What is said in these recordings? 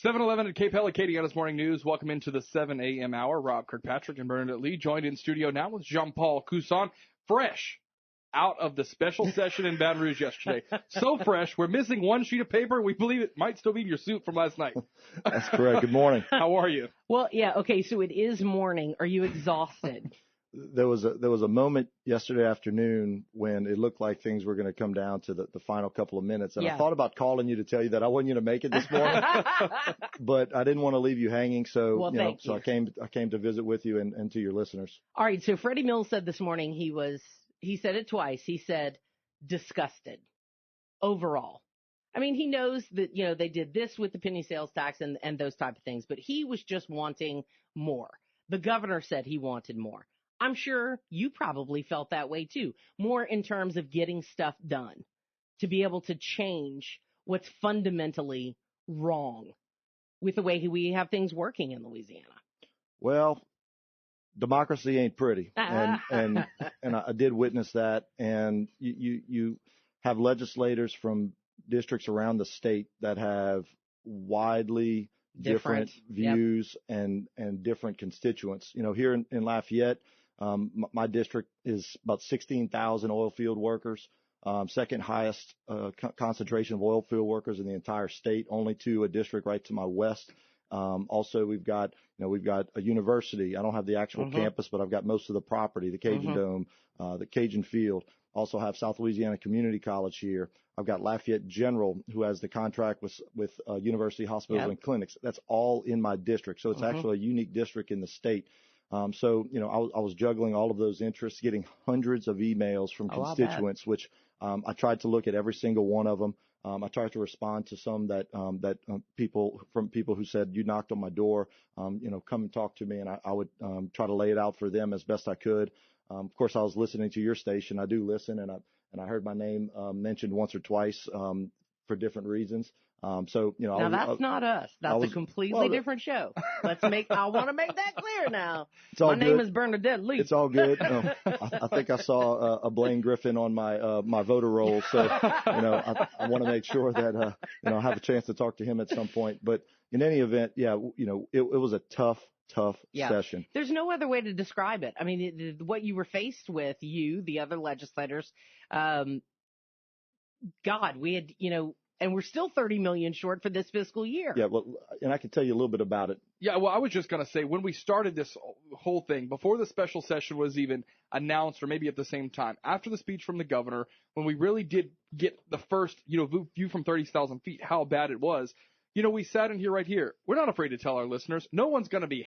7:11 at KPEL at Acadiana's Morning News. Welcome into the 7 a.m. hour. Rob Kirkpatrick and Bernadette Lee joined in studio now with Jean Paul Coussan, fresh out of the special session in Baton Rouge yesterday. So fresh, we're missing one sheet of paper. We believe it might still be in your suit from last night. That's correct. Good morning. How are you? Well, yeah, okay, so it is morning. Are you exhausted? There was a moment yesterday afternoon when it looked like things were going to come down to the final couple of minutes. And I thought about calling you to tell you that I wanted you to make it this morning, but I didn't want to leave you hanging. So, I came to visit with you and to your listeners. All right. So Freddie Mills said this morning he said it twice. He said disgusted overall. I mean, he knows that, they did this with the penny sales tax and those type of things, but he was just wanting more. The governor said he wanted more. I'm sure you probably felt that way too. More in terms of getting stuff done, to be able to change what's fundamentally wrong with the way we have things working in Louisiana. Well, democracy ain't pretty, and I did witness that. And you have legislators from districts around the state that have widely different views and different constituents. Here in Lafayette. My district is about 16,000 oil field workers, second highest concentration of oil field workers in the entire state, only to a district right to my west. Also, we've got a university. I don't have the actual campus, but I've got most of the property, the Cajun Dome, the Cajun Field. Also have South Louisiana Community College here. I've got Lafayette General, who has the contract with university hospitals and clinics. That's all in my district. So it's actually a unique district in the state. I was juggling all of those interests, getting hundreds of emails from constituents, which I tried to look at every single one of them. I tried to respond to some that people who said, you knocked on my door, come and talk to me, and I would try to lay it out for them as best I could. Of course, I was listening to your station. I do listen, and I heard my name mentioned once or twice for different reasons. Now that's not us. That's a completely different show. I want to make that clear now. My name is Bernadette Lee. It's all good. I think I saw a Blaine Griffin on my voter roll. So, I want to make sure that, I have a chance to talk to him at some point. But in any event, it was a tough session. There's no other way to describe it. I mean, what you were faced with, the other legislators, we had, and we're still $30 million short for this fiscal year. Yeah, well, and I can tell you a little bit about it. Yeah, well, I was just going to say, when we started this whole thing, before the special session was even announced, or maybe at the same time, after the speech from the governor, when we really did get the first, view from 30,000 feet, how bad it was, we sat in here right here. We're not afraid to tell our listeners. No one's going to be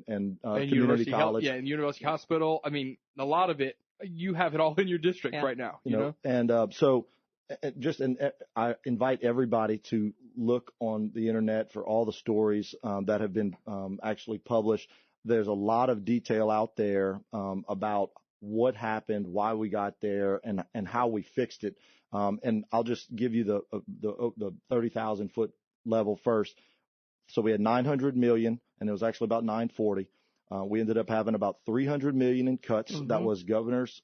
and community college. And University Hospital. I mean, a lot of it, you have it all in your district right now. I invite everybody to look on the internet for all the stories that have been actually published. There's a lot of detail out there about what happened, why we got there, and how we fixed it. And I'll just give you the 30,000 foot level first. So we had 900 million, and it was actually about 940. We ended up having about $300 million in cuts. Mm-hmm. That was governor's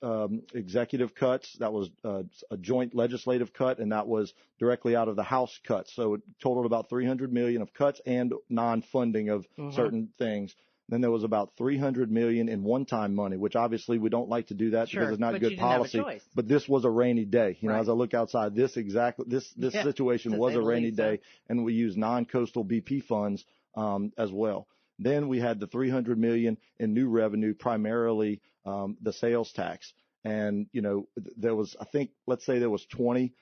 executive cuts. That was a joint legislative cut, and that was directly out of the House cuts. So it totaled about $300 million of cuts and non-funding of certain things. Then there was about $300 million in one-time money, which obviously we don't like to do that because it's not good policy. But this was a rainy day. You know, as I look outside, this situation was a rainy day, and we used non-coastal BP funds as well. Then we had the $300 million in new revenue, primarily the sales tax. And, you know, there was, I think, let's say there was 20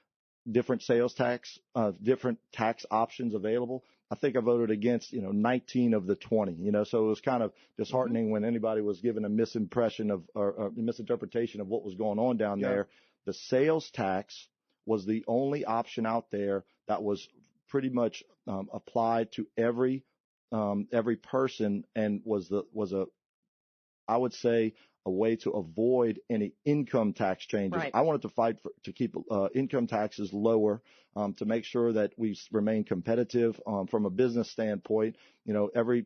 different sales tax, different tax options available. I think I voted against, 19 of the 20, so it was kind of disheartening when anybody was given a misimpression of or misinterpretation of what was going on down there. The sales tax was the only option out there that was pretty much applied to every person and was I would say a way to avoid any income tax changes. Right. I wanted to fight to keep income taxes lower, to make sure that we remain competitive from a business standpoint. Every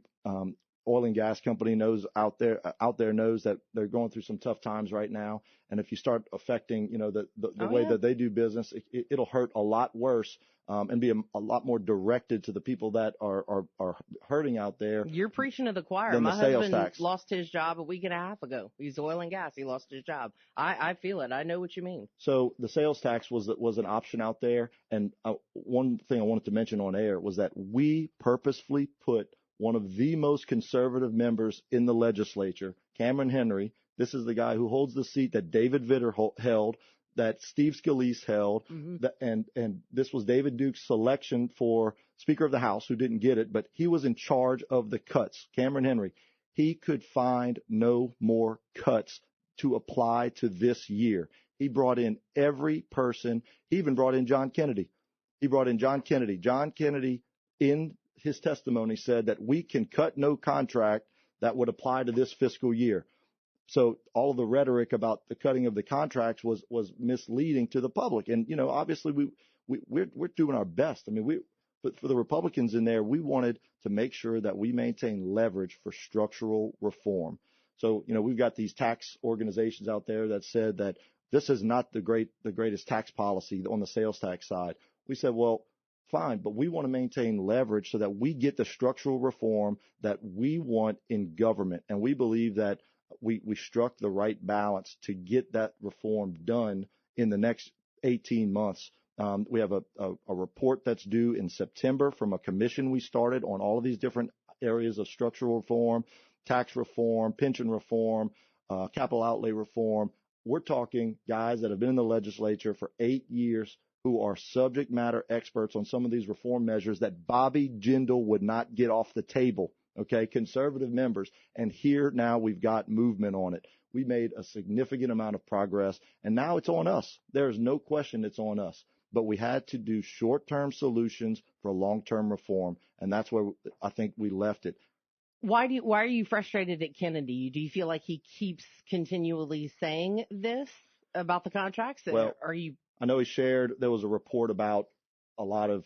oil and gas company knows out there knows that they're going through some tough times right now. And if you start affecting, the way that they do business, it'll hurt a lot worse. And be a lot more directed to the people that are hurting out there. You're preaching to the choir. My husband lost his job a week and a half ago. He's oil and gas. He lost his job. I feel it. I know what you mean. So the sales tax was an option out there. And one thing I wanted to mention on air was that we purposefully put one of the most conservative members in the legislature, Cameron Henry. This is the guy who holds the seat that David Vitter held, that Steve Scalise held, and this was David Duke's selection for Speaker of the House, who didn't get it, but he was in charge of the cuts. Cameron Henry, he could find no more cuts to apply to this year. He brought in every person. He even brought in John Kennedy. John Kennedy, in his testimony, said that we can cut no contract that would apply to this fiscal year. So all of the rhetoric about the cutting of the contracts was misleading to the public. And, obviously we're doing our best. I mean, but for the Republicans in there, we wanted to make sure that we maintain leverage for structural reform. So, we've got these tax organizations out there that said that this is not the greatest tax policy on the sales tax side. We said, well, fine, but we want to maintain leverage so that we get the structural reform that we want in government. And we believe that we struck the right balance to get that reform done in the next 18 months. We have a report that's due in September from a commission we started on all of these different areas of structural reform, tax reform, pension reform, capital outlay reform. We're talking guys that have been in the legislature for 8 years who are subject matter experts on some of these reform measures that Bobby Jindal would not get off the table. Okay, conservative members. And here now we've got movement on it. We made a significant amount of progress, and now it's on us. There's no question it's on us. But we had to do short-term solutions for long-term reform, and that's where I think we left it. Why are you frustrated at Kennedy? Do you feel like he keeps continually saying this about the contracts? Well, I know there was a report about a lot of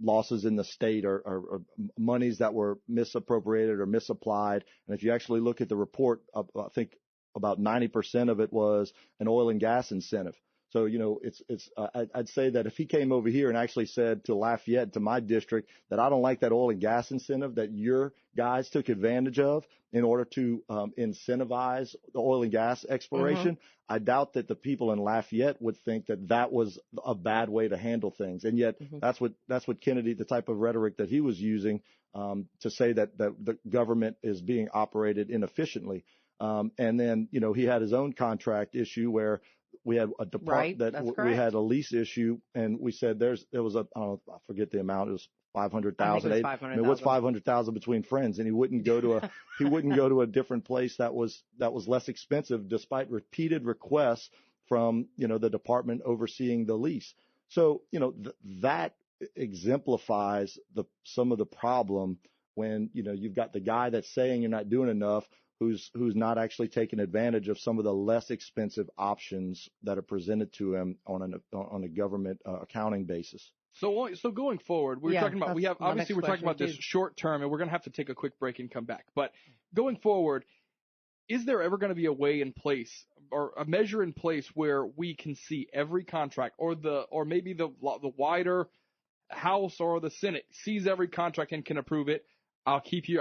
losses in the state or monies that were misappropriated or misapplied. And if you actually look at the report, I think about 90% of it was an oil and gas incentive. So, I'd say that if he came over here and actually said to Lafayette, to my district, that I don't like that oil and gas incentive that your guys took advantage of in order to incentivize the oil and gas exploration, I doubt that the people in Lafayette would think that that was a bad way to handle things. And yet that's what Kennedy, the type of rhetoric that he was using to say that the government is being operated inefficiently. And then, he had his own contract issue where we had a department we had a lease issue, and we said there was I forget the amount. It was 500,000. I mean, what's 500,000 between friends? And he wouldn't go to a different place that was less expensive, despite repeated requests from the department overseeing the lease. So that exemplifies some of the problem when you've got the guy that's saying you're not doing enough, who's not actually taking advantage of some of the less expensive options that are presented to him on a government accounting basis. So going forward, we're talking about this short term, and we're going to have to take a quick break and come back. But going forward, is there ever going to be a way in place or a measure in place where we can see every contract, or maybe the wider House or the Senate sees every contract and can approve it? I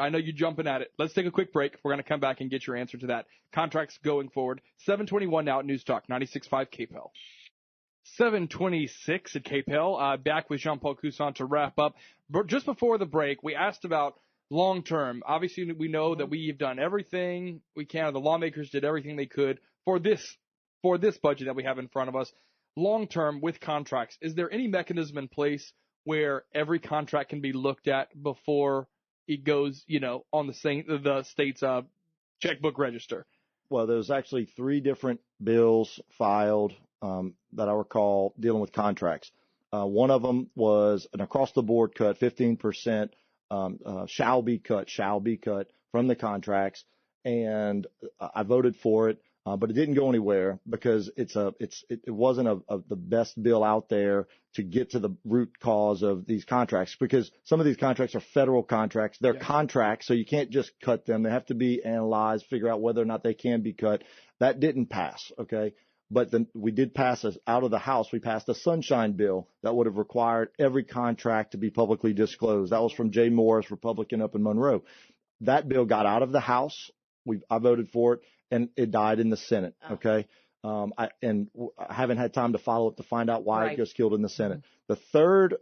know you're jumping at it. Let's take a quick break. We're going to come back and get your answer to that. Contracts going forward. 7:21 now at News Talk 96.5 KPEL. 7:26 at KPEL. Back with Jean Paul Coussan to wrap up. But just before the break, we asked about long term. Obviously, we know that we've done everything we can. The lawmakers did everything they could for this budget that we have in front of us. Long term with contracts, is there any mechanism in place where every contract can be looked at before it goes, on the state's checkbook register? Well, there's actually 3 different bills filed that I recall dealing with contracts. One of them was an across-the-board cut, 15% shall be cut from the contracts, and I voted for it, but it didn't go anywhere because it wasn't the best bill out there to get to the root cause of these contracts, because some of these contracts are federal contracts. They're contracts, so you can't just cut them. They have to be analyzed, figure out whether or not they can be cut. That didn't pass, okay? But then we did pass out of the House. We passed a sunshine bill that would have required every contract to be publicly disclosed. That was from Jay Morris, Republican up in Monroe. That bill got out of the House. I voted for it, and it died in the Senate. Okay. I haven't had time to follow up to find out why it just killed in the Senate. The third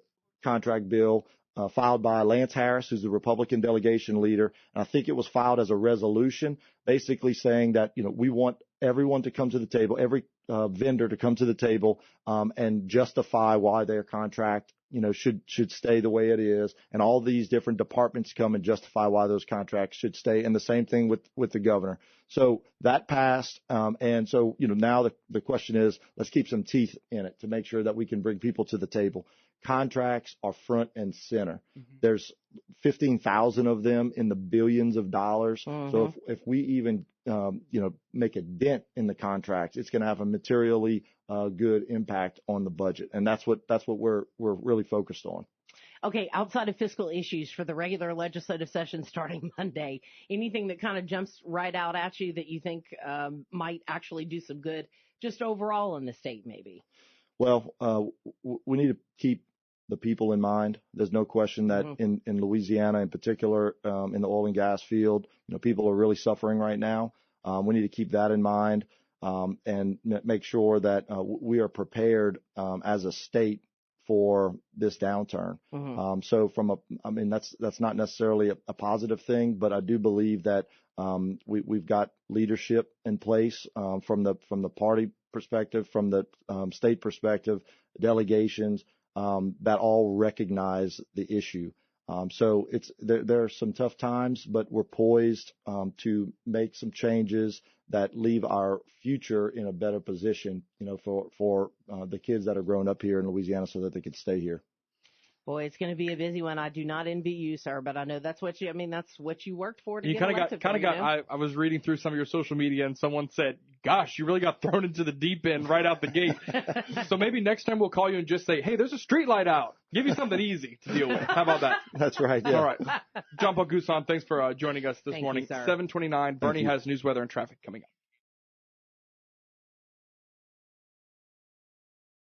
contract bill filed by Lance Harris, who's the Republican delegation leader, and I think it was filed as a resolution, basically saying that we want everyone to come to the table, every vendor to come to the table and justify why their contract should stay the way it is, and all these different departments come and justify why those contracts should stay, and the same thing with the governor. So that passed, and so now the question is, let's keep some teeth in it to make sure that we can bring people to the table. Contracts are front and center. Mm-hmm. There's 15,000 of them in the billions of dollars. Mm-hmm. So if we even make a dent in the contracts, it's going to have a materially good impact on the budget, and that's what we're really focused on. Okay, outside of fiscal issues for the regular legislative session starting Monday, anything that kind of jumps right out at you that you think might actually do some good just overall in the state, maybe? Well, we need to keep the people in mind. There's no question that in Louisiana in particular, in the oil and gas field, people are really suffering right now. We need to keep that in mind and make sure that we are prepared as a state for this downturn. Mm-hmm. So that's not necessarily a positive thing, but I do believe that we've got leadership in place from the party perspective, from the state perspective, delegations that all recognize the issue. So there are some tough times, but we're poised to make some changes that leave our future in a better position, for the kids that are growing up here in Louisiana so that they could stay here. Boy, it's going to be a busy one. I do not envy you, sir, but I know that's what you worked for to you get elected. I was reading through some of your social media, and someone said, gosh, you really got thrown into the deep end right out the gate. So maybe next time we'll call you and just say, hey, there's a street light out. Give you something easy to deal with. How about that? That's right. Yeah. All right. Jean Paul Coussan, thanks for joining us this morning. You, 7:29. Bernie has news, weather, and traffic coming up.